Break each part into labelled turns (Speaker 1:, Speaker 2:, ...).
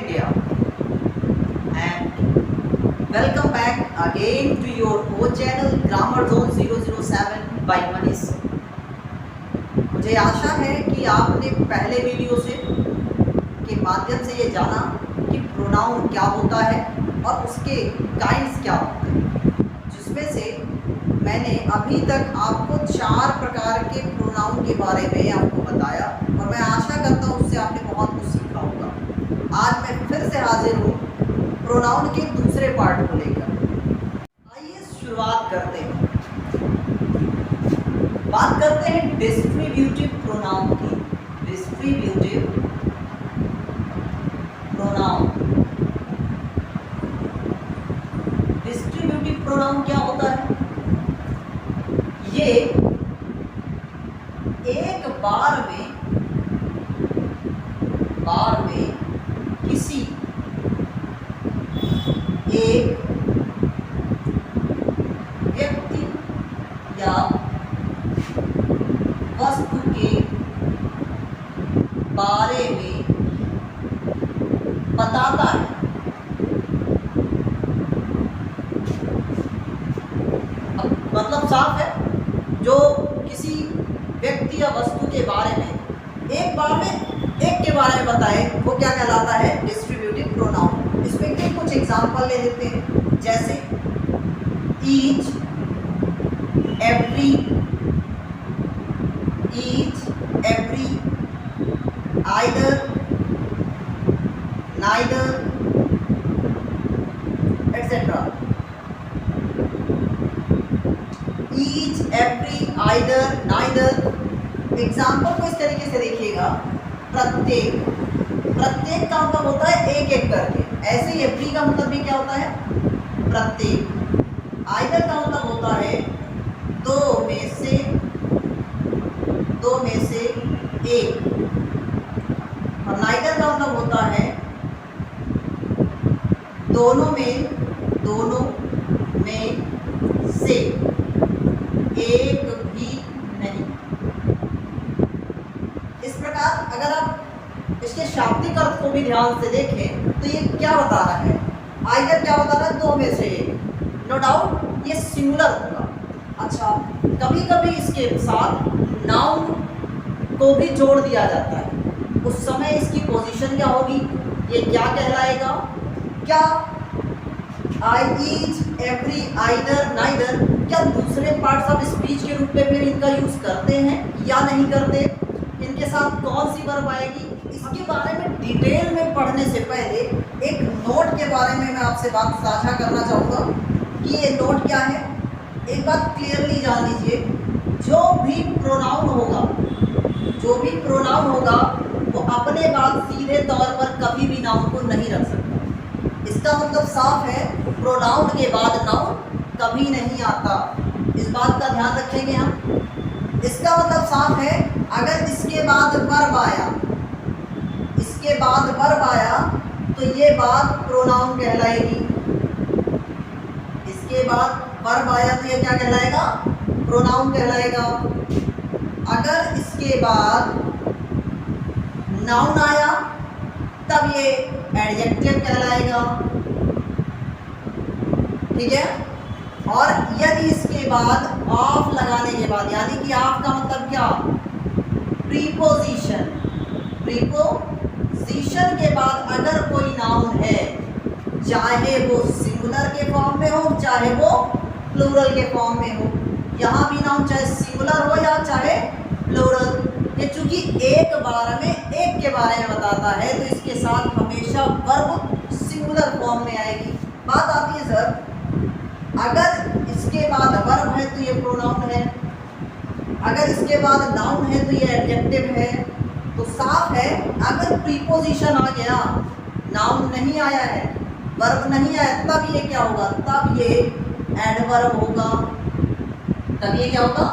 Speaker 1: India, and welcome back again to your own channel Grammar Zone 007 by Manish। मुझे आशा है कि आपने पहले वीडियो से के माध्यम से ये जाना कि प्रोनाउन क्या होता है और उसके काइंड्स क्या होते हैं, जिसमें से मैंने अभी तक आपको 4 प्रकार के प्रोनाउन के बारे में आपको बताया और मैं आशा करता हूँ उससे आपने बहुत कुछ सीखा होगा। आज मैं फिर से हाजिर हूँ प्रोनाउन के दूसरे पार्ट को लेकर। आइए शुरुआत करते हैं। बात करते हैं डिस्ट्रीब्यूटिव प्रोनाउन की। Distributive pronoun. डिस्ट्रीब्यूटिव प्रोनाउन क्या होता है? ये एक बार में किसी एक व्यक्ति या वस्तु के बारे में बताता है। अब मतलब साफ है, जो किसी व्यक्ति या वस्तु के बारे में एक बार में एक के बारे में बताए वो क्या कहलाता है? Distributive pronoun. इसमें के कुछ एग्जांपल ले लेते हैं, जैसे each, every, either, neither, etcetera. Each, every, either, neither. Example को इस तरीके से देखिएगा। प्रत्येक, प्रत्येक का मतलब होता है एक एक करके। ऐसे ही एवरी का मतलब भी क्या होता है? प्रत्येक। आइदर का मतलब होता है दो में से एक। और नाइदर का मतलब होता है दोनों में से एक भी नहीं। इस प्रकार अगर आप इसके शाब्दिक अर्थ को भी ध्यान से देखें तो ये क्या बता रहा है? आइदर क्या बता रहा है? दो में से एक। नो डाउट ये सिंगुलर होगा। अच्छा, कभी कभी इसके साथ नाउन को भी जोड़ दिया जाता है। उस समय इसकी पोजीशन क्या होगी? ये क्या कहलाएगा? क्या आई, ईच, एवरी, आइदर, नाइदर क्या दूसरे पार्ट्स ऑफ स्पीच के रूप में फिर इनका यूज करते हैं या नहीं करते? इनके साथ कौन सी वर्ब आएगी? इसके बारे में डिटेल में पढ़ने से पहले एक नोट के बारे में मैं आपसे बात साझा करना चाहूँगा कि ये नोट क्या है। एक बात क्लियरली जान लीजिए, जो भी प्रोनाउन होगा वो अपने बाद सीधे तौर पर कभी भी नाउन को नहीं रख सकता। इसका मतलब साफ है, प्रोनाउन के बाद नाउन कभी नहीं आता। इस बात का ध्यान रखेंगे हम। इसका मतलब साफ है, अगर इसके बाद वर्ब आया तो ये बात प्रोनाउन कहलाएगी। इसके बाद वर्ब आया तो ये क्या कहलाएगा? प्रोनाउन कहलाएगा। अगर इसके बाद नाउन आया तब ये एडजेक्टिव कहलाएगा। ठीक है? और यदि इसके बाद ऑफ लगाने के बाद, यानी कि ऑफ का मतलब क्या? प्रीपोजिशन। प्रीपोजिशन के बाद अगर कोई नाउन है, चाहे वो सिंगुलर के फॉर्म में हो चाहे वो प्लूरल के फॉर्म में हो, यहाँ भी नाउन चाहे सिंगुलर हो या चाहे प्लूरल, ये चूंकि एक बार में एक के बारे में बताता है तो इसके साथ हमेशा वर्ब सिंगुलर फॉर्म में आएगी। बात आती है सर, अगर इसके बाद वर्ब है तो ये प्रोनाउन है, अगर इसके बाद नाउन है तो ये एडजेक्टिव है। तो साफ है, अगर प्रीपोजिशन आ गया, नाउन नहीं आया है, वर्ब नहीं आया, तब ये क्या होगा? तब ये एडवर्ब होगा। तब ये क्या होगा?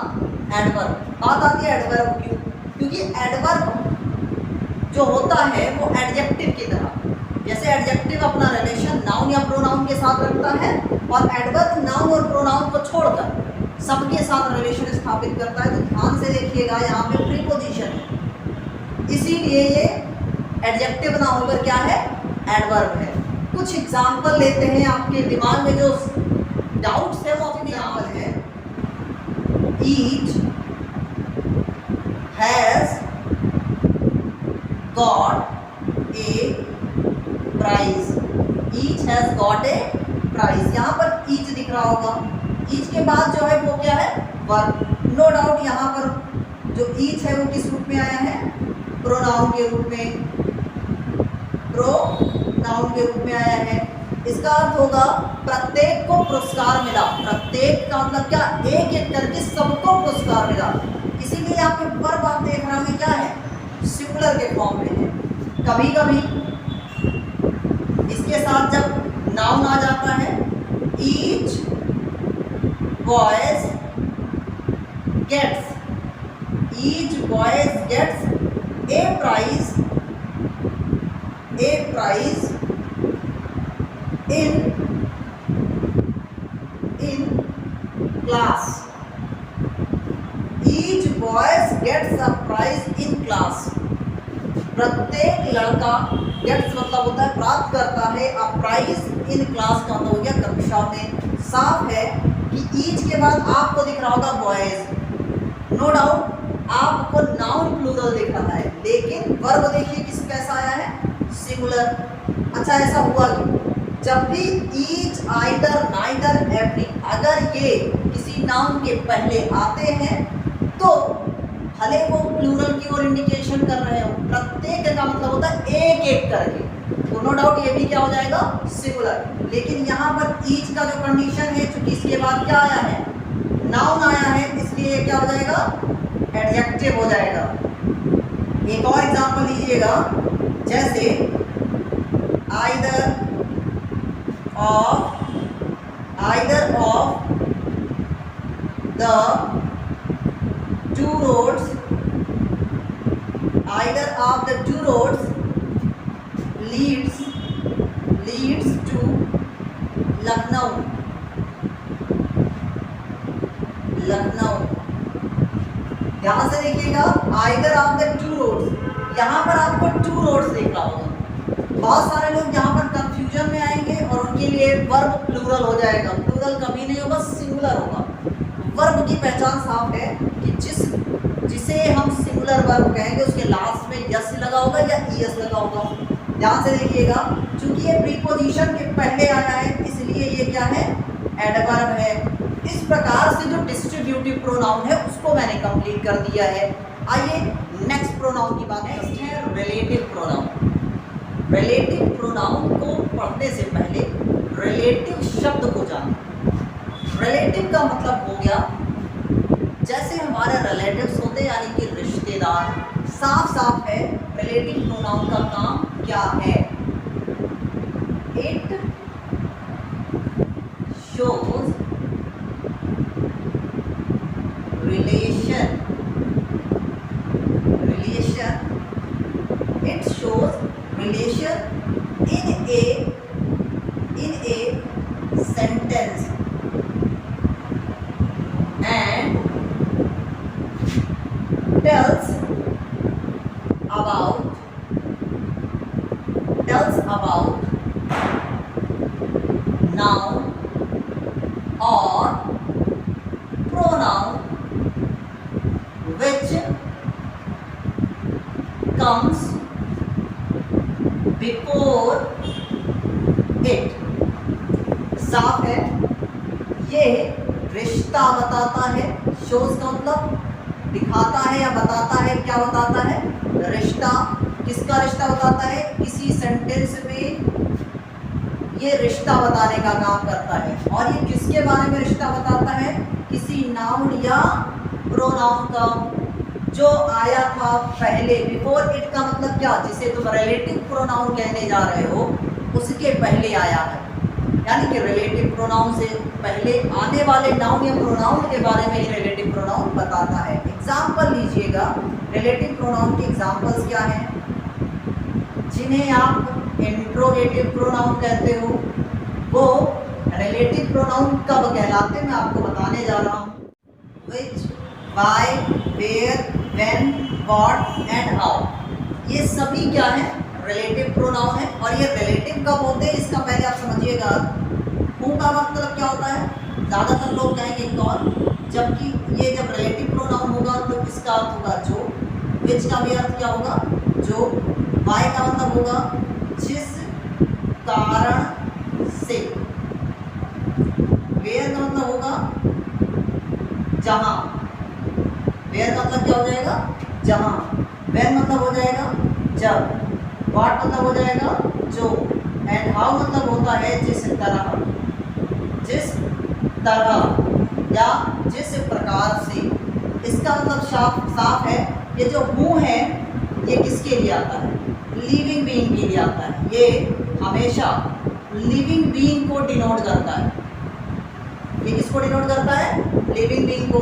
Speaker 1: एडवर्ब। बात आती है एडवर्ब क्यों? क्योंकि एडवर्ब जो होता है वो एडजेक्टिव की तरह, जैसे एडजेक्टिव अपना रिलेशन नाउन या प्रोनाउन के साथ रखता है और एडवर्ब नाउन और प्रोनाउन को छोड़कर सबके साथ रिलेशन स्थापित करता है। तो ध्यान से देखिएगा, यहाँ पे प्रीपोजिशन है, इसीलिए ये एडजेक्टिव ना होकर क्या है? एडवर्ब है। कुछ एग्जाम्पल लेते हैं, आपके दिमाग में जो डाउट्स है वो अपने एग्जाम्पल है। Each has got a prize. Each has got a prize, यहाँ पर ईच दिख रहा होगा। ईच के बाद जो है वो क्या है, वर्ब। नो डाउट यहाँ पर जो ईच है वो किस रूप में आया है, प्रोनाउन के रूप में, प्रोनाउन के रूप में आया है। इसका अर्थ होगा प्रत्येक को पुरस्कार मिला। प्रत्येक का मतलब क्या, एक एक करके सबको पुरस्कार मिला। इसीलिए यहाँ पे वर्ब आप देख रहे हैं क्या है, सिंगुलर के फॉर्म में है। कभी कभी इसके साथ जब नाउन आ जाता है, each boys gets, each boys gets a prize, a prize in class. Each boy gets a prize in class. प्रत्येक लड़का gets मतलब होता है प्राप्त करता है, a prize in class का मतलब हो गया कक्षा में। साफ है कि each के बाद आपको दिख रहा होगा boys, नो डाउट आपको नाउन प्लूरल दिख रहा है, लेकिन वर्ब देखिए किस कैसा आया है, सिंगुलर। अच्छा ऐसा हुआ क्यों, जब भी ईच, आइदर, नाइदर, एवरी अगर ये किसी नाउन के पहले आते हैं तो भले वो प्लूरल की ओर इंडिकेशन कर रहे हो, प्रत्येक का मतलब होता है एक एक करके, तो नो डाउट ये भी क्या हो जाएगा, सिंगुलर। लेकिन यहाँ पर ईच का जो कंडीशन है, चूंकि इसके बाद क्या आया है, नाउन आया है, इसलिए ये क्या हो जाएगा, एडजेक्टिव हो जाएगा। एक और एग्जांपल लीजिएगा, जैसे either of either of the two roads, either of the two roads leads to Lucknow, Lucknow। यहां से देखिएगा either of the two roads, यहां पर आपको two roads दिख रहा होगा। बहुत सारे लोग यहाँ पर कंफ्यूजन में आएंगे और उनके लिए वर्ब प्लूरल हो जाएगा, प्लूरल कभी नहीं होगा, सिंगुलर होगा। वर्ब की पहचान साफ है कि जिसे हम सिंगुलर वर्ब कहेंगे उसके लास्ट में यस लगा होगा या ईएस लगा होगा। ध्यान से देखिएगा, चूंकि ये प्रीपोजिशन के पहले आया है इसलिए ये क्या है, एडवर्ब है। इस प्रकार से जो डिस्ट्रीब्यूटिव प्रोनाउन है उसको मैंने कंप्लीट कर दिया है। आइए नेक्स्ट प्रोनाउन की बात है, रिलेटिव प्रोनाउन। रिलेटिव प्रोनाउन को पढ़ने से पहले रिलेटिव शब्द को जानें। रिलेटिव का मतलब हो गया, जैसे हमारे रिलेटिव्स होते हैं यानी कि रिश्तेदार। साफ साफ है रिलेटिव प्रोनाउन का काम क्या है, it shows relation, it shows relation in a sentence and tells about noun or pronoun which comes before it. साफ है, ये रिश्ता बताता है, शोज का मतलब दिखाता है या बताता है, क्या बताता है, रिश्ता। किसका रिश्ता बताता है, किसी सेंटेंस में ये रिश्ता बताने का काम करता है। और ये किसके बारे में रिश्ता बताता है, किसी नाउन या प्रोनाउन का जो आया था पहले। बिफोर इट का मतलब क्या, जिसे तुम रिलेटिव प्रोनाउन कहने जा रहे हो उसके पहले आया है, यानी कि रिलेटिव प्रोनाउन से पहले आने वाले नाउन या प्रोनाउन के बारे में ही रिलेटिव प्रोनाउन बताता है। एग्जाम्पल लीजिएगा, रिलेटिव प्रोनाउन के एग्जाम्पल्स क्या हैं, जिन्हें आप इंट्रोगेटिव प्रोनाउन कहते हो वो रिलेटिव प्रोनाउन कब कहलाते मैं आपको बताने जा रहा हूँ। Which, why, where, when, what and how, ये सभी क्या है, रिलेटिव प्रोनाउन है। और ये रिलेटिव कब होते हैं इसका पहले आप समझिएगा। हूँ का मतलब क्या होता है, ज़्यादातर लोग कहेंगे कौन, जबकि ये जब रिलेटिव प्रोनाउन होगा तो इसका अर्थ होगा जो, विच का भी अर्थ क्या होगा जो, वाई का मतलब होगा जिस कारण से, वेयर का मतलब होगा जहां, वेयर का मतलब क्या हो जाएगा जहां, वेन मतलब हो जाएगा जब, व्हाट मतलब हो जाएगा जो, एंड हाउ मतलब होता है जिस तरह, जिस तरह या जिस प्रकार से। इसका मतलब साफ है। ये जो हूँ है ये किसके लिए आता है, लिविंग बीइंग के लिए आता है। ये हमेशा लिविंग बीइंग को डिनोट करता है। ये किसको डिनोट करता है, लिविंग बीइंग को।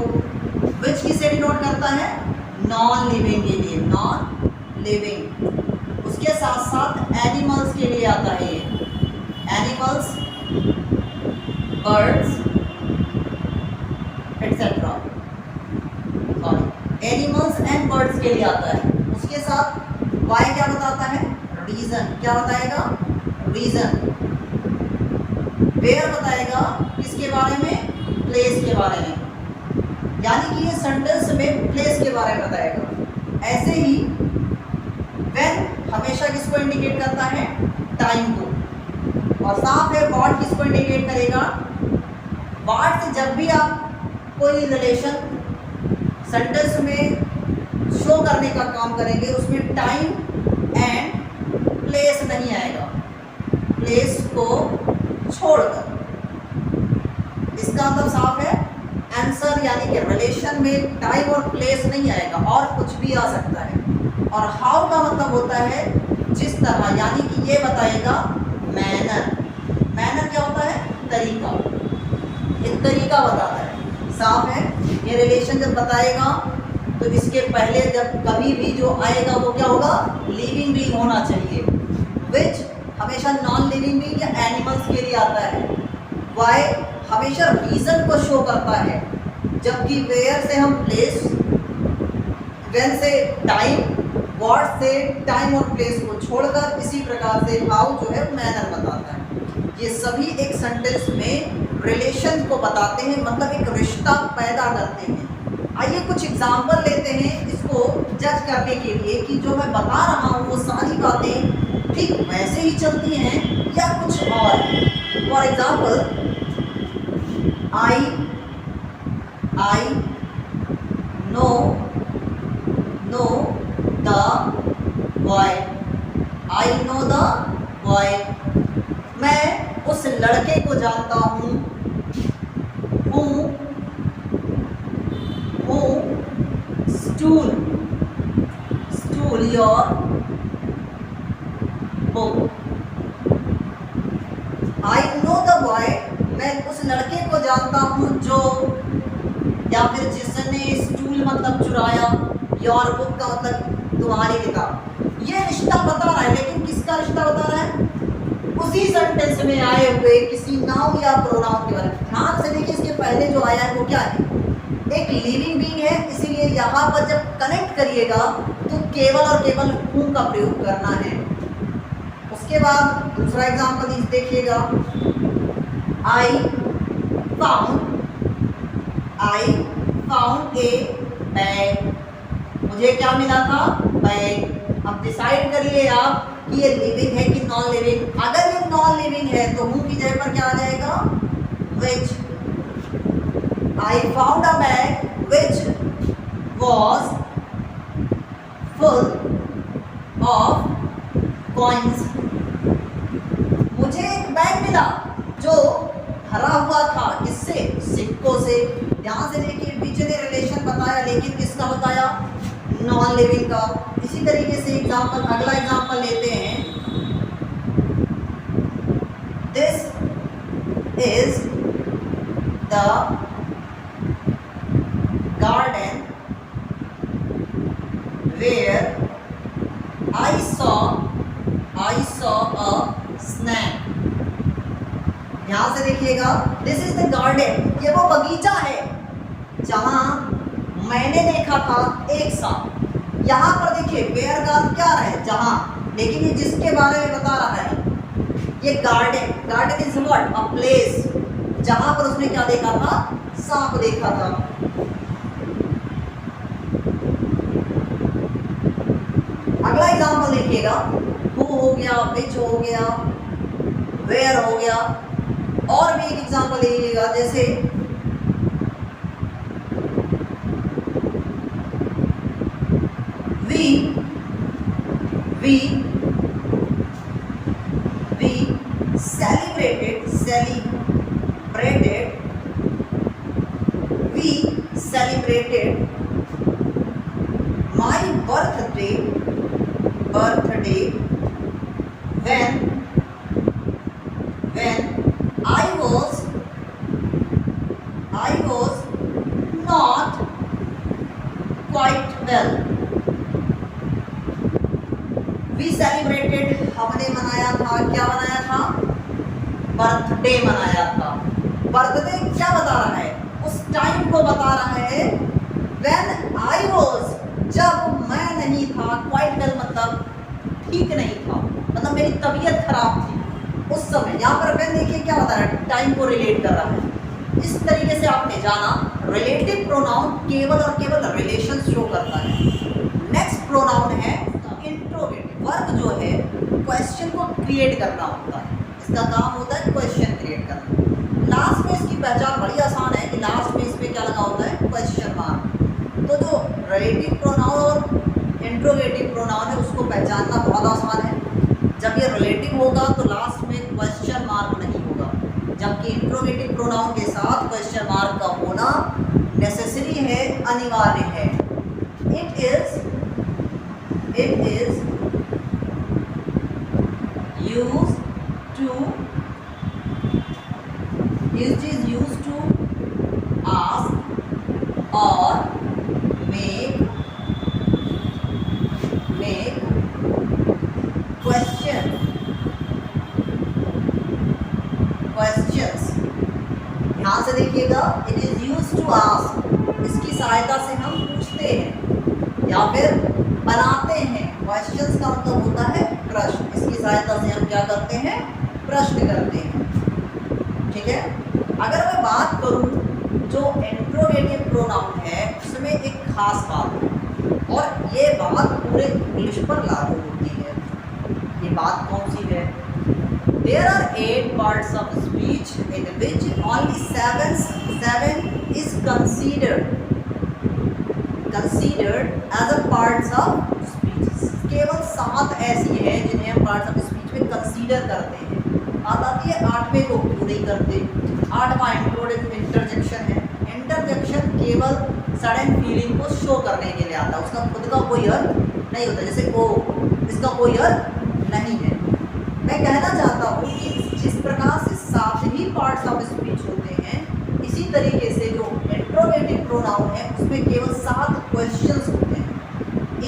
Speaker 1: विच किसे डिनोट करता है, नॉन लिविंग के लिए, नॉन लिविंग। उसके साथ साथ एनिमल्स के लिए आता है ये, animals, birds etcetera, sorry animals and birds के लिए आता है। उसके साथ वाई क्या बताता है, रीजन, क्या बताएगा रीजन। वेयर बताएगा किसके बारे में, प्लेस के बारे में, यानी कि ये सेंटेंस में प्लेस के बारे में बताएगा। ऐसे ही व्हेन हमेशा किसको इंडिकेट करता है, टाइम को। और साफ है व्हाट किसको इंडिकेट करेगा, व्हाट से जब भी आप कोई रिलेशन सेंटेंस में शो करने का काम करेंगे उसमें टाइम एंड प्लेस नहीं आएगा, प्लेस को छोड़कर। इसका मतलब साफ है आंसर, यानी कि रिलेशन में टाइम और प्लेस नहीं आएगा और कुछ भी आ सकता है। और हाउ का मतलब होता है जिस तरह, यानी कि ये बताएगा मैनर। मैनर क्या होता है, तरीका, एक तरीका बताता है। साफ है ये रिलेशन जब बताएगा तो इसके पहले जब कभी भी जो आएगा वो क्या होगा, लिविंग बीइंग होना चाहिए। विच हमेशा नॉन लिविंग बीइंग या एनिमल्स के लिए आता है। वाई हमेशा रीजन को शो करता है, जबकि वेयर से हम प्लेस, वेन से टाइम, व्हाट से टाइम और प्लेस को छोड़कर, इसी प्रकार से हाउ जो है मैनर बताता है। ये सभी एक सेंटेंस में रिलेशन को बताते हैं, मतलब एक रिश्ता पैदा करते हैं। आइए कुछ एग्जाम्पल लेते हैं इसको जज करने के लिए कि जो मैं बता रहा हूँ वो सारी बातें ठीक वैसे ही चलती हैं या कुछ और। For example, I know the boy, I know the boy, मैं उस लड़के को जानता हूँ, stool your book. I know the boy, मैं उस लड़के को जानता हूँ जो, या फिर जिसने स्टूल मतलब चुराया, योर बुक का मतलब तुम्हारी किताब। ये रिश्ता बता रहा है, लेकिन किसका रिश्ता बता रहा है, उसी सेंटेंस में आए हुए किसी नाउन या प्रोनाउन के बारे में। ध्यान से देखिए इसके पहले जो आया है वो क्या है, एक लिविंग बीइंग है, इसीलिए यहाँ पर जब कनेक्ट करिएगा तो केवल और केवल हूँ का प्रयोग करना है। उसके बाद दूसरा एग्जांपल देखिएगा, आई फाउंड ए बैग, मुझे क्या मिला था, बैग। अब डिसाइड करिए आप कि ये लिविंग है कि नॉन लिविंग। अगर ये नॉन लिविंग है तो हूँ की जगह पर क्या आ जाएगा, विच। I found a bag which was full of coins. मुझे एक बैग मिला जो भरा हुआ था, किससे, सिक्कों से। ध्यान से देखिए पीछे ने रिलेशन बताया, लेकिन किसका बताया, नॉन लिविंग का। इसी तरीके से एग्जाम्पल, अगला एग्जाम्पल लेते हैं। This is the garden where I saw a snake. ध्यान से देखिएगा, दिस इज द गार्डन, ये वो बगीचा है जहां मैंने देखा था एक सांप। यहाँ पर देखिए वेयर का क्या है, जहां, लेकिन ये जिसके बारे में बता रहा है ये garden, garden is what, a place जहां पर उसने क्या देखा था, सांप देखा था। अगला एग्जांपल देखिएगा, हु हो गया, विच हो गया, वेयर हो गया। और भी एक एग्जांपल लीजिएगा, जैसे we celebrated my birthday when I was not quite well। We celebrated, हमने मनाया था, क्या मनाया था, बर्थडे मनाया था। बर्थडे क्या बता रहा है, उस टाइम को बता रहा है। When I was, जब मैं नहीं था, quite well मतलब ठीक नहीं था, मतलब मेरी तबीयत खराब थी उस समय। यहाँ पर when देखिए क्या बता रहा है, टाइम को रिलेट कर रहा है। इस तरीके से आपने जाना रिलेटिव प्रोनाउन केवल और केवल रिलेशन शो करता है। नेक्स्ट प्रोनाउन है इंट्रोगेटिव। वर्ब जो है क्वेश्चन को क्रिएट करना होता है, इसका काम होता है क्वेश्चन क्रिएट करना। लास्ट में इसकी पहचान बड़ी आसान है कि लास्ट में इस पे क्या लगा होता है, क्वेश्चन मार्क। तो जो रिलेटिव प्रोनाउन और इंट्रोगेटिव प्रोनाउन है उसको पहचानना बहुत आसान है। जब ये रिलेटिव होगा तो लास्ट में क्वेश्चन मार्क नहीं होगा, जबकि इंट्रोगेटिव प्रोनाउन के साथ क्वेश्चन मार्क का होना नेसेसरी है, अनिवार्य है। It is used to ask or make questions। ध्यान से देखिएगा, it is used to ask, इसकी सहायता से हम पूछते हैं या फिर बनाते हैं। क्वेश्चंस का मतलब होता है प्रश्न, इसकी सहायता से हम क्या करते हैं, प्रश्न करते हैं। ठीक है, अगर मैं बात करूं जो इंट्रोगेटिव प्रोनाउन है उसमें एक खास बात है और ये बात पूरे इंग्लिश पर लागू होती है। ये बात कौन सी है, There are 8 parts of speech in which only 7 is considered as a parts of speech। केवल 7 ऐसी है जिन्हें हम parts of speech में कंसीडर करते हैं। बात आती है 8वें को क्यों नहीं करते। 8वां इंटरजेक्शन है। इंटरजेक्शन केवल सडन फीलिंग को शो करने के लिए आता है, उसका खुद का कोई अर्थ नहीं होता। जैसे ओ, इसका कोई अर्थ नहीं है। मैं कहना चाहता हूँ कि जिस प्रकार से 7 ही पार्ट्स ऑफ स्पीच होते हैं, इसी तरीके से जो इंट्रोगेटिव प्रोनाउन है उसमें केवल 7 क्वेश्चंस होते हैं।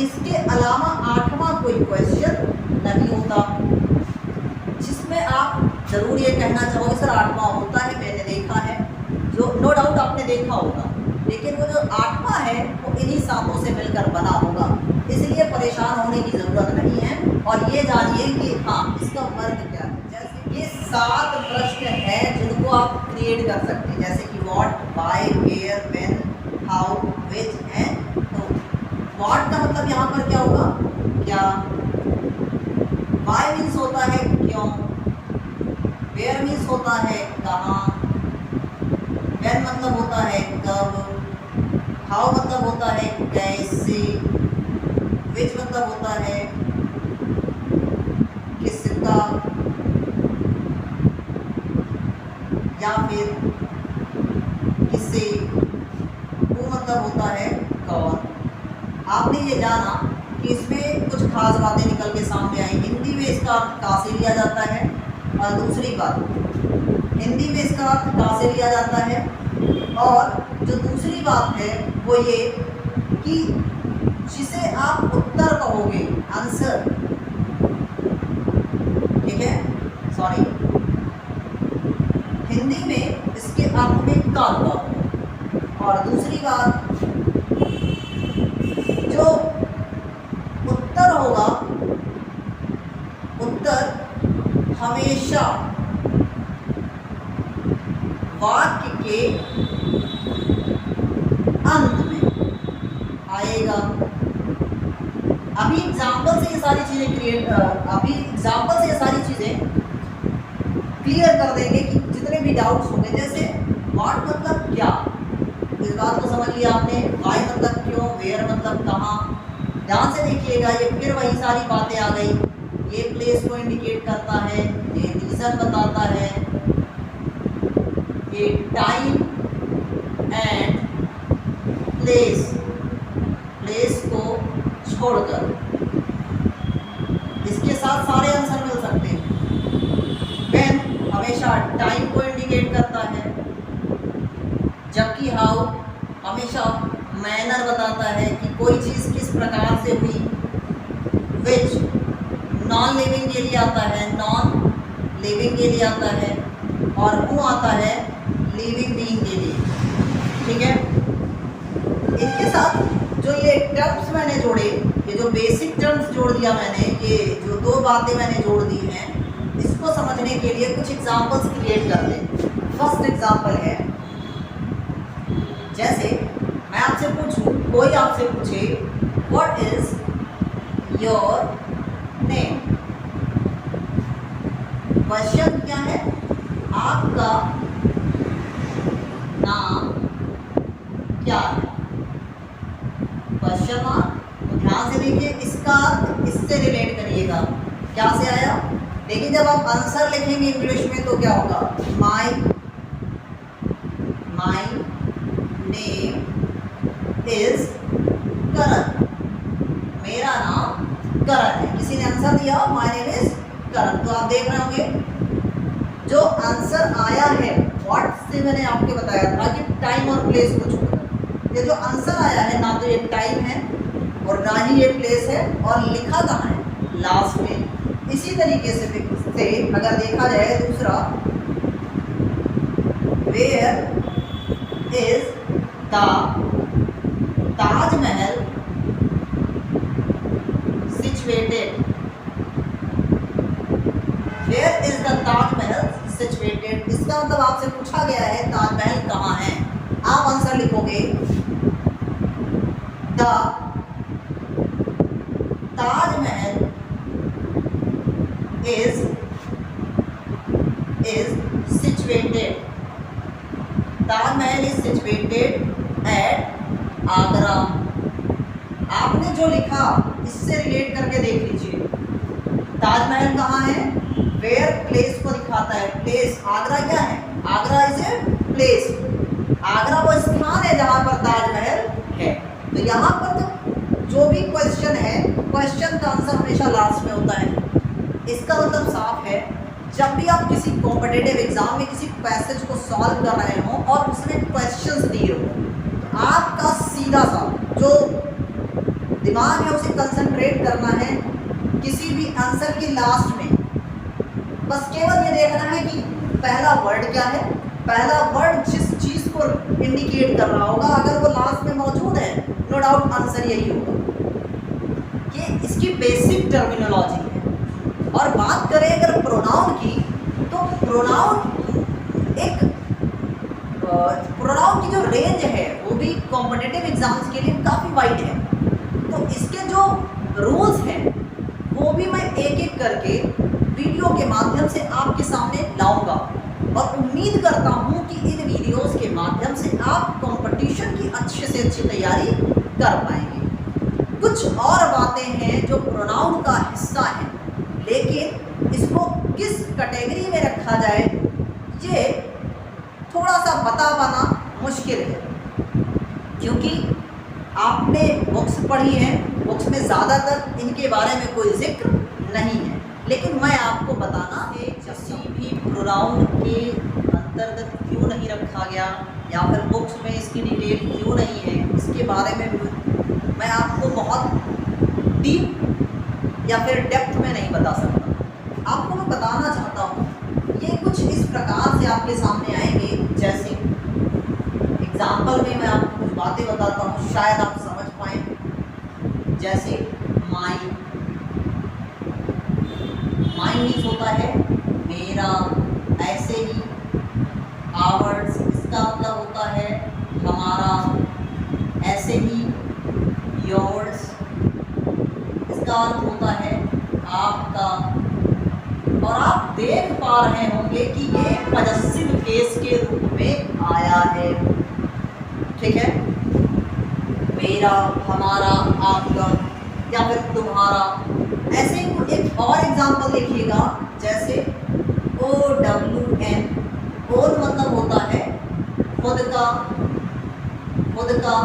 Speaker 1: इसके अलावा 8वां कोई क्वेश्चन नहीं होता, जिसमें आप जरूर ये कहना चाहोगे सर 8वां होता है, मैंने देखा है। जो नो डाउट आपने देखा होगा, लेकिन वो जो 8वां है वो इन्हीं 7 से मिलकर बना होगा, इसलिए परेशान होने की ज़रूरत नहीं है। और ये जानिए कि हाँ इसका वर्ग क्या है। जैसे ये 7 प्रश्न हैं जिनको आप क्रिएट कर सकते हैं, जैसे कि what, why, where, when, how, which and who. What का मतलब यहाँ पर क्या होगा, क्या। व्हाई मीन्स होता है क्यों, वेयर मीन्स होता है कहाँ, व्हेन मतलब होता है कब, हाउ मतलब होता है कैसे, व्हिच मतलब होता है किसका या फिर किसे, वो मतलब होता है कौन। आपने ये जाना कि इसमें कुछ खास बातें निकल के सामने आई। हिंदी में इसका अर्थ का से लिया जाता है, और दूसरी बात हिंदी में इसका अर्थ का से लिया जाता है, और जो दूसरी बात है वो ये कि जिसे आप उत्तर कहोगे, आंसर, ठीक है, सॉरी, हिंदी में इसके अर्थ में का हुआ। और दूसरी बात, जो उत्तर होगा आएगा। अभी एग्जाम्पल से ये सारी चीज़ें क्लियर कर देंगे कि जितने भी डाउट्स होंगे। जैसे व्हाट मतलब क्या, इस बात को समझ लिया आपने। व्हाई मतलब क्यों, वेयर मतलब कहाँ। ध्यान से देखिएगा, ये फिर वही सारी बातें आ गई। ये प्लेस को इंडिकेट करता है, ये रीजन बताता है, ये टाइम एंड प्लेस को छोड़कर इसके साथ सारे आंसर मिल सकते हैं। व्हेन हमेशा टाइम को इंडिकेट करता है, जबकि हाउ हमेशा मैनर बताता है कि कोई चीज़ किस प्रकार से हुई। विच नॉन लिविंग के लिए आता है, नॉन लिविंग के लिए आता है, और हु आता है लिविंग बीइंग के लिए। ठीक है, इनके साथ जो ये टर्म्स मैंने जोड़े, ये जो बेसिक टर्म्स जोड़ दिया मैंने, ये जो दो बातें मैंने जोड़ दी हैं, इसको समझने के लिए कुछ एग्जांपल्स क्रिएट कर लें। फर्स्ट एग्जांपल है, जैसे मैं आपसे पूछूं, कोई आपसे पूछे what is your name. Question क्या है, आपका नाम क्या है। Question mark. ध्यान से देखिए, इसका इससे रिलेट करिएगा। क्या से आया, देखिए जब आप आंसर लिखेंगे इंग्लिश में तो क्या होगा, माई नेम इज करण। मेरा नाम करण है। किसी ने आंसर दिया माई नेम इज करण, तो आप देख रहे होंगे जो आंसर आया है व्हाट से मैंने आपको बताया था कि टाइम और प्लेस को छोड़कर। ये जो आंसर आया है, ना तो ये टाइम है और ना ही ये प्लेस है, और लिखा कहाँ है, लास्ट में। इसी तरीके से अगर देखा जाए दूसरा, where is the Taj Mahal situated. Where is the Taj Mahal situated, इसका मतलब आपसे पूछा गया है ताजमहल कहाँ है। आप आंसर लिखोगे the Taj Mahal is situated, Taj Mahal is situated at Agra. आपने जो लिखा इससे रिलेट करके देख लीजिए, ताजमहल कहाँ है, वेयर प्लेस को दिखाता है। प्लेस आगरा क्या है, Agra is a place. Agra वो स्थान है जहाँ पर ताजमहल है। तो यहाँ पर जो भी क्वेश्चन है, क्वेश्चन का आंसर हमेशा लास्ट में होता है। इसका मतलब साफ है, जब भी आप किसी कॉम्पिटिटिव एग्जाम में किसी पैसेज को सॉल्व कर रहे हो और उसमें क्वेश्चंस दिए हो, तो आपका सीधा सा जो दिमाग है उसे कंसंट्रेट करना है किसी भी आंसर के लास्ट में। बस केवल ये देखना है कि पहला वर्ड क्या है, पहला वर्ड जिस चीज़ को इंडिकेट कर रहा होगा, अगर वो लास्ट में मौजूद है, नो डाउट आंसर यही होगा। ये इसकी बेसिक टर्मिनोलॉजी है। और बात करें अगर प्रोनाउन की, तो प्रोनाउन की जो रेंज है वो भी कॉम्पिटिटिव एग्जाम्स के लिए काफ़ी वाइड है। तो इसके जो रूल्स हैं वो भी मैं एक एक करके वीडियो के माध्यम से आपके सामने लाऊंगा, और उम्मीद करता हूं कि इन वीडियोस के माध्यम से आप कंपटीशन की अच्छे से अच्छी तैयारी कर पाएंगे। कुछ और बातें हैं जो प्रोनाउन का हिस्सा है, लेकिन इसको किस कैटेगरी में रखा जाए ये थोड़ा सा बता पाना मुश्किल है, क्योंकि आपने बुक्स पढ़ी हैं, बुक्स में ज़्यादातर इनके बारे में कोई जिक्र नहीं है। लेकिन मैं आपको बताना है किसी भी प्रोनाउन के अंतर्गत क्यों नहीं रखा गया, या फिर बुक्स में इसकी डिटेल क्यों नहीं है, इसके बारे में मैं आपको बहुत डीप या फिर डेप्थ में नहीं बता सकता। आपको मैं बताना चाहता हूँ, ये कुछ इस प्रकार से आपके सामने आएंगे। जैसे एग्जाम्पल में मैं आपको कुछ बातें बताता हूँ, शायद आप समझ पाएँ। जैसे माई मीन्स होता है मेरा, ऐसे ही आवर्स इसका मतलब होता है हमारा, ऐसे ही इसका अर्थ होता है आपका। और आप देख पा रहे होंगे कि ये पॉजेसिव केस के रूप में आया है। ठीक है, मेरा, हमारा, आपका या फिर तुम्हारा। ऐसे एक और एग्जांपल देखिएगा, जैसे OWN, ओन मतलब होता है खुद का, खुद का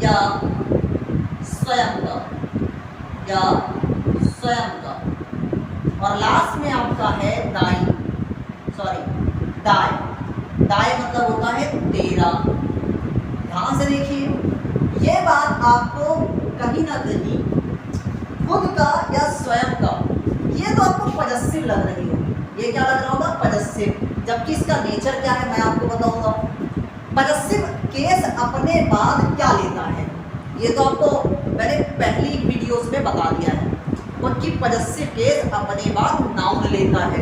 Speaker 1: या स्वयं का, या स्वयं का। और लास्ट में आपका है दाई, दाय। दाय मतलब होता है तेरा। ध्यान से देखिए, ये बात आपको कहीं ना कहीं खुद का या स्वयं का, ये तो आपको पॉजेसिव लग रही होगी। ये क्या लग रहा होगा? पॉजेसिव। जबकि इसका नेचर क्या है मैं आपको बताऊंगा। पॉजेसिव केस अपने बाद क्या लेता है, ये तो आपको मैंने पहली वीडियोस में बता दिया है। कि पॉजेसिव केस अपने बाद नाउन लेता है,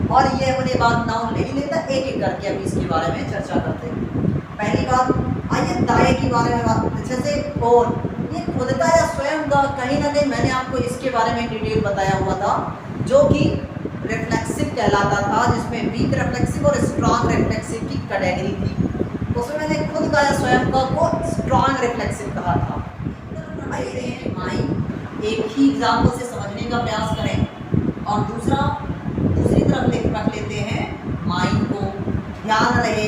Speaker 1: और ये अपने बाद नाउन नहीं लेता। एक एक करके अभी इसके बारे में चर्चा करते हैं। पहली बात, आइए दाएं के बारे में बात। जैसे ओन, ये खुद का या स्वयं का, कहीं ना कहीं मैंने आपको इसके बारे में डिटेल बताया हुआ था, जो कि रिफ्लेक्सिव कहलाता था, जिसमें वीक रिफ्लेक्सिव और स्ट्रॉन्ग रिफ्लेक्सिव की कैटेगरी थी। उसमें मैंने खुद का या स्वयं का को स्ट्रॉन्ग रिफ्लेक्सिव कहा था। माइंड, एक ही एग्जाम्पल से समझने का प्रयास करें, और दूसरी तरफ रख लेते हैं माइंड को। ध्यान रहे,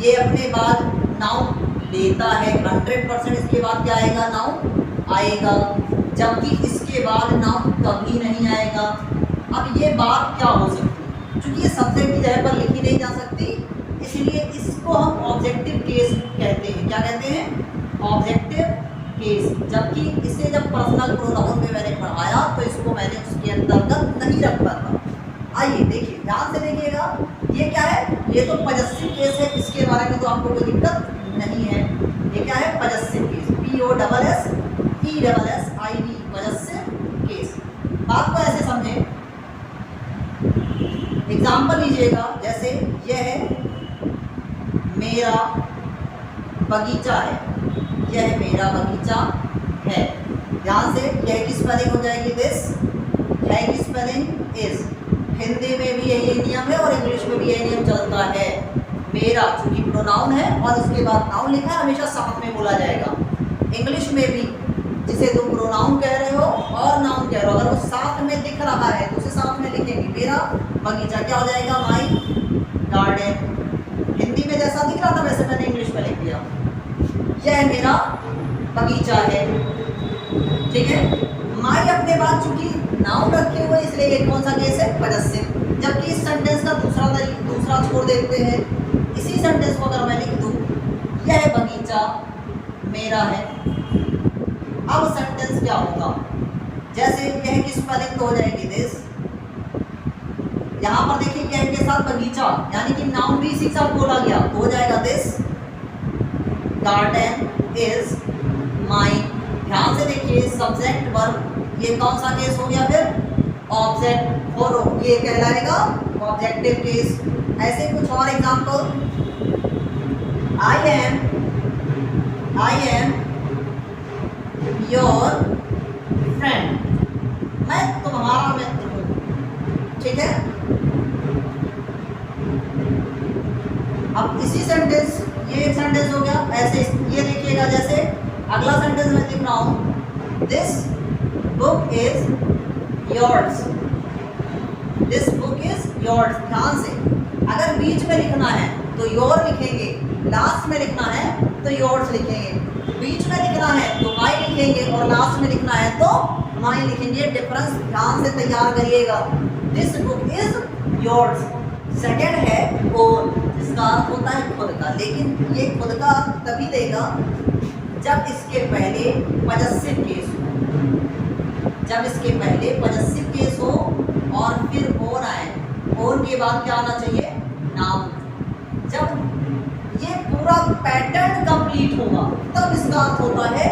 Speaker 1: ये अपने बाद नाउन लेता है 100%। इसके बाद क्या आएगा? नाउन आएगा, जबकि इसके बाद नाउन कभी नहीं आएगा। अब ये बात क्या हो सकती है? क्योंकि ये सब्जेक्ट की जगह पर लिखी नहीं जा सकती, इसलिए इसको हम ऑब्जेक्टिव केस कहते हैं। क्या कहते हैं? Objective case. जबकि इसे जब पर्सनल प्रोनाउन में मैंने पढ़ाया तो इसको मैंने उसके अंतर्गत नहीं रखा था। आइए देखिए, ध्यान से देखिएगा, ये क्या है? ये तो पॉजेसिव केस है, इसके बारे में तो आपको कोई दिक्कत नहीं है। ये क्या है? Possessive case, POSSESSIV, possessive case. बात को ऐसे समझें, एग्जाम्पल लीजिएगा, जैसे यह है मेरा बगीचा है, यह मेरा बगीचा है। ध्यान से, यह की स्पेलिंग हो जाएगी दिस, यह की स्पेलिंग इज। हिंदी में भी यही नियम है और इंग्लिश में भी यही नियम चलता है। मेरा चूंकि प्रोनाउन है और उसके बाद नाउन लिखा है, हमेशा साथ में बोला जाएगा। इंग्लिश में भी जिसे तुम प्रोनाउन कह रहे हो और नाउन कह रहे हो, अगर वो साथ में दिख रहा है तो उसे साथ में लिखेंगे। मेरा बगीचा क्या हो जाएगा? माई गार्डन। हिंदी में जैसा दिख रहा था वैसे मैंने इंग्लिश में लिख दिया, यह मेरा बगीचा है। ठीक है, माई अपने बाद चूंकि नाउन रखे हुए इसलिए ये कौन सा केस है? पॉजेसिव। जबकि इस सेंटेंस का दूसरा छोड़ देते हैं। इसी सेंटेंस को अगर मैं लिख दूं, यह बगीचा मेरा है, अब सेंटेंस क्या होगा? जैसे यह की स्पेलिंग तो हो जाएगी दिस, यहाँ पर देखिए यह के साथ बगीचा, यानी कि नाउन भी इसी के साथ बोला गया, तो हो जाएगा दिस गार्डन इज माइन। ध्यान से देखिए, सब्जेक्ट वर्ब, ये कौन सा केस हो गया? फिर ऑब्जेक्ट, और ये कहलाएगा ऑब्जेक्टिव केस। ऐसे कुछ और example, I am your friend, मैं तुम्हारा मित्र हूँ। ठीक है, अब इसी सेंटेंस, ये एक सेंटेंस हो गया। ऐसे ये देखिएगा, जैसे अगला सेंटेंस मैं लिख रहा हूँ, this book is yours, this book is yours. ध्यान से, अगर बीच में लिखना है तो योर लिखेंगे, लास्ट में लिखना है तो योर्स लिखेंगे। बीच में लिखना है तो माई लिखेंगे, और लास्ट में लिखना है तो माई लिखेंगे। डिफरेंस ध्यान से तैयार करिएगा। This book is yours. Second है ओन, जिसका अर्थ होता है खुद का, लेकिन ये खुद का तभी देगा जब इसके पहले पॉजेसिव केस हो। जब इसके पहले पॉजेसिव केस हो और फिर ओन आए, ओन के बाद क्या आना चाहिए? नाउन। जब ये पूरा पैटर्न कंप्लीट होगा तब इसका अर्थ होता है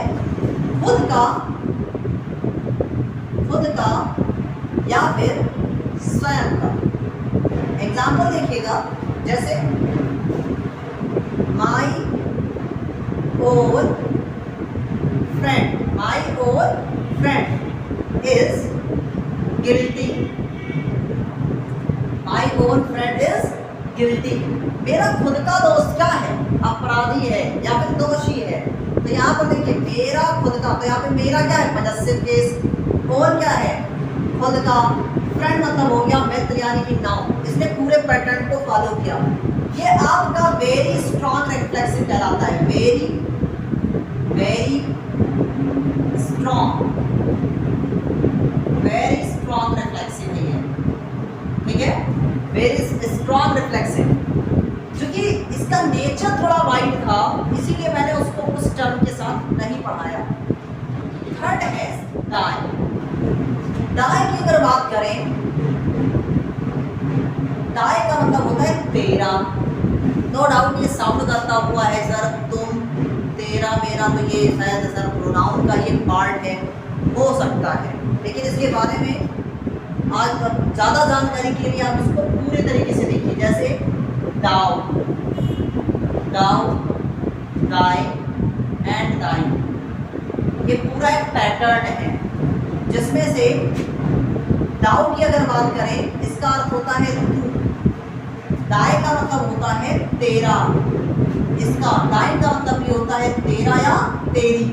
Speaker 1: खुद का या फिर स्वयं का। एग्जाम्पल देखिएगा, जैसे my own friend, my own friend, is guilty. My own friend is guilty. मेरा खुद का दोस्त क्या है? अपराधी है या फिर दोषी है। तो यहाँ पर देखिए मेरा खुद का, तो यहाँ पे मेरा क्या है? Possessive case. ओन क्या है? खुद का। फ्रेंड मतलब हो गया मित्र यानी कि नाउन। इसने पूरे पैटर्न को फॉलो किया। ये आपका वेरी स्ट्रॉन्ग रिफ्लेक्सिव कहलाता है। वेरी वेरी स्ट्रॉन्ग रिफ्लेक्सिव है ये, ठीक है, वेरी स्ट्रॉन्ग रिफ्लेक्सिव। क्योंकि इसका नेचर थोड़ा वाइड था इसीलिए मैंने उसको उस टर्म के साथ नहीं पढ़ाया। थर्ड है दाएं। दाएं की अगर बात करें, दाएं का मतलब होता है तेरा। नो डाउट ये साउंड करता हुआ है सर, तुम, तेरा, मेरा, तो ये शायद सर प्रोनाउन का ये पार्ट है, हो सकता है। लेकिन इसके बारे में आज ज़्यादा जानकारी के लिए आप इसको पूरे तरीके से देखिए। जैसे दाव, दाव, दाई एंड दाई, ये पूरा एक पैटर्न है जिसमें से दाव की अगर बात करें इसका अर्थ होता है तू, दाई का मतलब होता है तेरा, इसका दाई का मतलब ये होता है तेरा या तेरी,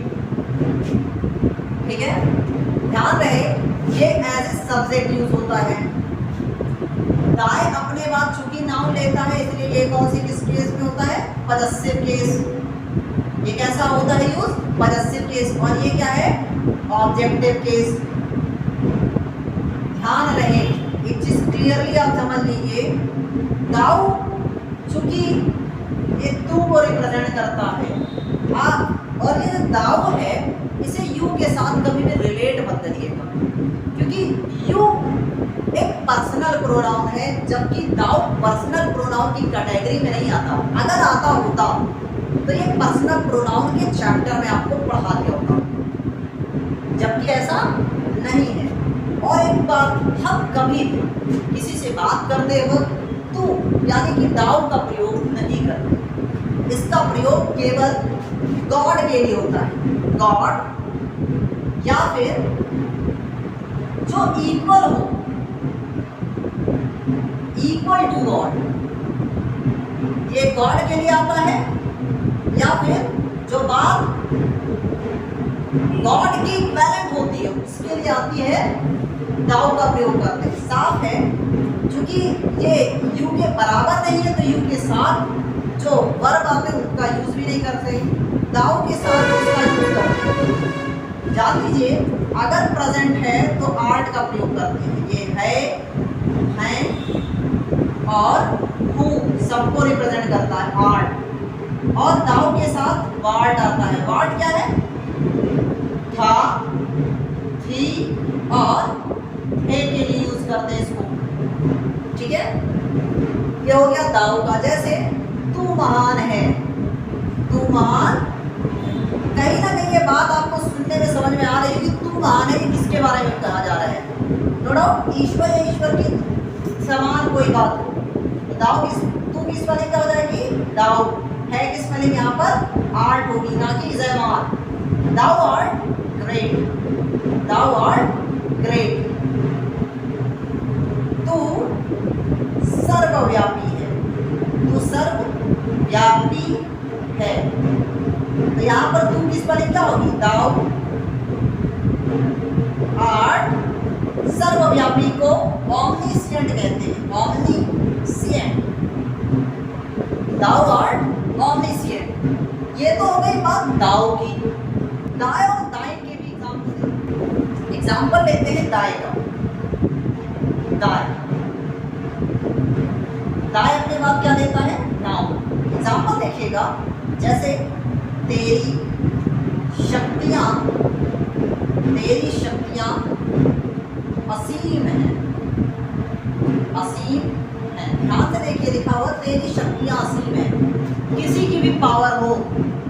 Speaker 1: ठीक है। ध्यान रहे ये एज ए सब्जेक्ट यूज होता है। दाएं अपने बाद चूंकि नाउन लेता है इसलिए ये कौन सी किस केस में होता है? Possessive case. ये कैसा होता है यूज? Possessive case. और ये क्या है? Objective case. ध्यान रहे एक चीज क्लियरली आप समझ लीजिए, दाऊ चूंकि ये तू को रिप्रेजेंट करता है, और ये दाऊ है इसे यू के साथ कभी भी रिलेट मत करिएगा, क्योंकि यू एक पर्सनल प्रोनाउन है जबकि दाऊ पर्सनल प्रोनाउन की कैटेगरी में नहीं आता। अगर आता होता तो ये पर्सनल प्रोनाउन के चैप्टर में आपको पढ़ा दिया होता, जबकि ऐसा नहीं है। और एक बात, हम कभी भी किसी से बात करते वक्त तू यानी कि दाऊ का प्रयोग नहीं करते। इसका प्रयोग केवल गॉड के लिए होता है। गॉड या फिर जो इक्वल हो, इक्वल टू गॉड, ये गॉड के लिए आता है। या फिर जो बात गॉड की इक्विवेलेंट होती है उसके लिए आती है, दाऊ का प्रयोग करते हैं। साफ है क्योंकि ये यू के बराबर नहीं है तो यू के साथ जो वर्ब आते हैं उनका यूज भी नहीं करते, दाऊ के साथ उसका यूज करते हैं। जान लीजिए अगर प्रेजेंट है तो आर्ट का प्रयोग करते हैं। ये है, हैं और हु सबको रिप्रेजेंट करता है आर्ट। और दाऊ के साथ वार्ड आता है। वार्ड क्या है? था, थी और हे के लिए यूज करते हैं इसको, ठीक है। ये हो गया दाऊ का। जैसे तू महान है, तू महान, कहीं ना कहीं ये बात आपको सुनने में समझ में आ रही है कि तू महान है, ये किसके बारे में कहा जा रहा है? नो डाउट ईश्वर या ईश्वर की समान कोई बात हो तो दाऊ किस, तू किस वाले क्या हो जाएगी? दाऊ है किस वाले? यहाँ पर आर्ट होगी ना कि जयमान। दाऊ आर्ट ग्रेट, दाऊ आर्ट ग्रेट। तू सर्वव्यापी है, तू सर्वव्यापी है। तो यहाँ पर तू किस वाली क्या होगी? दाऊ आर्ट सर्वव्यापी को ऑमनीसिएंट कहते हैं। ऑमनीसिएंट, दाऊ आर्ट ऑमनीसिएंट। ये तो हो गई बात दाऊ की। दाएं और दाएं के भी एग्जाम्पल लेते हैं। दाएं का, दाएं, दाएं अपने बाद क्या देता है? नाउन। एग्जाम्पल देखिएगा, जैसे तेरी शक्तियां, तेरी शक्तियां असीम है, असीम है। ध्यान से देखिए लिखा हुआ तेरी शक्तियां असीम है। किसी की भी पावर हो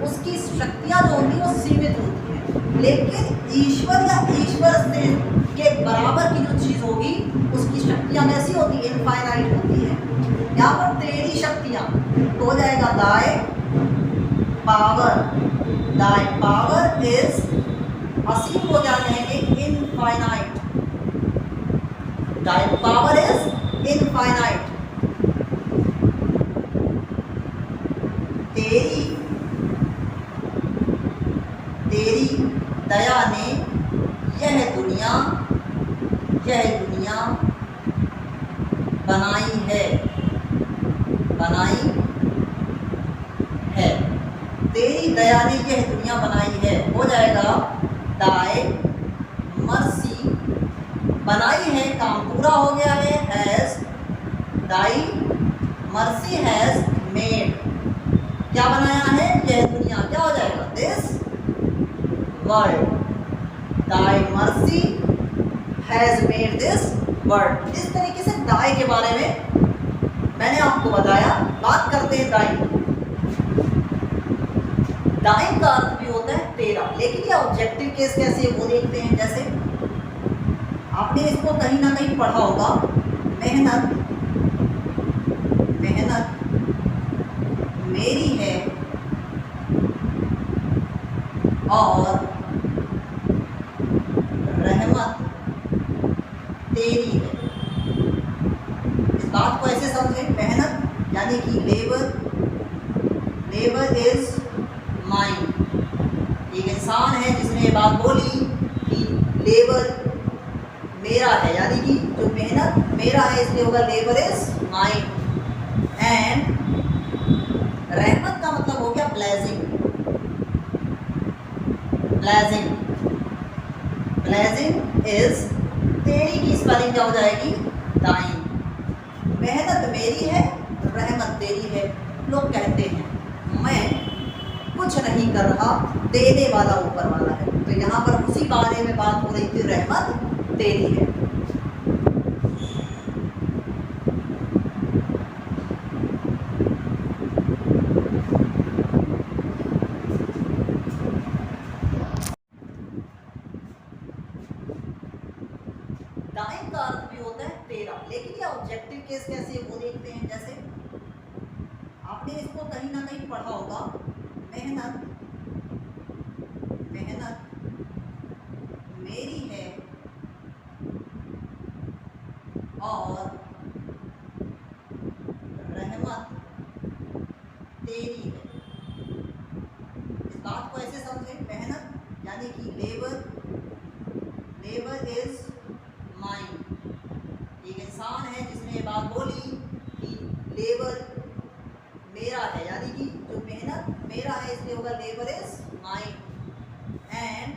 Speaker 1: उसकी शक्तियां जो होती है वो सीमित होती है, लेकिन ईश्वर या ईश्वर से के बराबर की जो चीज होगी उसकी शक्तियां कैसी होती है? इनफाइनाइट होती है। यहाँ पर तेरी शक्तियां तो हो जाएगा दाए पावर, दाए पावर इज असीम हो जाएंगे infinite. infinite. Thy power is infinite. तेरी दया ने यह दुनिया बनाई है। तेरी दया ने यह दुनिया बनाई है, हो जाएगा Thy mercy, बनाई है काम पूरा हो गया है, has, Thy mercy has made, क्या बनाया है, यह दुनिया, क्या हो जाएगा, this world, Thy mercy has made this world। इस तरीके से दाई के बारे में मैंने आपको बताया। बात करते हैं दाई। दाई का अर्थ भी होता है तेरा, लेकिन ये ऑब्जेक्टिव केस कैसे है वो देखते हैं। जैसे आपने इसको कहीं ना कहीं पढ़ा होगा, मेहनत मेरी है और रहमत तेरी है। इस बात को ऐसे समझें, मेहनत यानी कि लेबर इज माइन। एक इंसान है जिसने ये बात बोली कि लेबर मेरा है, यानी कि जो मेहनत मेरा है इसलिए होगा लेबर इज माइन। एंड रहमत का मतलब हो गया ब्लेसिंग। इज तेरी की स्पेलिंग क्या हो जाएगी, दाइन। मेहनत मेरी है, रहमत तेरी है। लोग कहते हैं मैं कुछ नहीं कर रहा, देने वाला ऊपर वाला है। तो यहाँ पर उसी बारे में बात हो रही थी, रहमत तेरी है। दाइन का अर्थ भी होता है तेरा, लेकिन ये ऑब्जेक्टिव केस कैसे है वो देखते हैं। जैसे आपने इसको कहीं ना कहीं पढ़ा होगा, मेहनत मेरी है और रहमत तेरी है। इस बात को ऐसे समझें, मेहनत यानी कि लेबर इज माइन। एक इंसान है जिसने ये बात बोली कि लेबर मेरा है, यानी कि जो मेहनत मेरा है इसलिए होगा लेबर इज माइन। एंड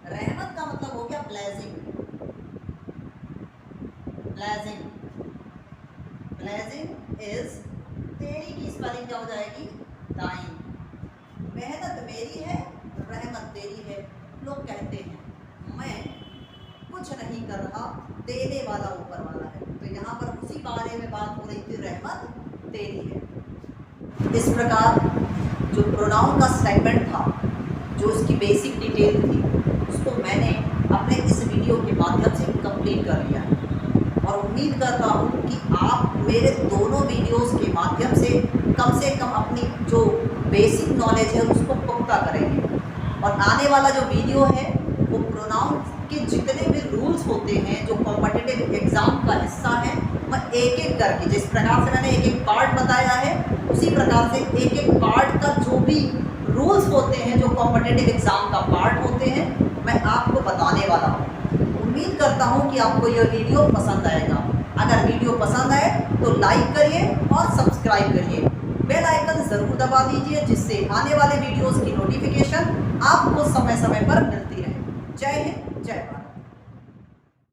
Speaker 1: रहमत का मतलब हो गया ब्लेसिंग। इज तेरी की स्पेलिंग क्या हो जाएगी, दाइन। मेहनत मेरी है, रहमत तेरी है। लोग कहते हैं मैं कुछ नहीं कर रहा, देने वाला ऊपर वाला है। तो यहाँ पर उसी बारे में बात हो रही थी, रहमत तेरी है। इस प्रकार जो प्रोनाउन का सेगमेंट था, जो उसकी बेसिक डिटेल थी, उसको मैंने अपने इस वीडियो के माध्यम से कंप्लीट कर लिया है। और उम्मीद करता हूँ कि आप मेरे दोनों वीडियोस के माध्यम से कम अपनी जो बेसिक नॉलेज है उसको पुख्ता करेंगे। और आने वाला जो वीडियो है वो प्रोनाउन के जितने भी रूल्स होते हैं जो कॉम्पिटिटिव एग्जाम का हिस्सा है, मैं एक एक करके, जिस प्रकार से मैंने एक एक पार्ट बताया है उसी प्रकार से एक एक पार्ट का जो भी रूल्स होते हैं, जो कॉम्पिटिटिव एग्जाम का पार्ट होते हैं, मैं आपको बताने वाला हूँ। उम्मीद करता हूँ कि आपको यह वीडियो पसंद आएगा। अगर वीडियो पसंद आए तो लाइक करिए और सब्सक्राइब करिए। बेल आइकन ज़रूर दबा दीजिए, जिससे आने वाले वीडियोस की नोटिफिकेशन आपको समय समय पर मिलती रहे। जय हिंद, जय भारत।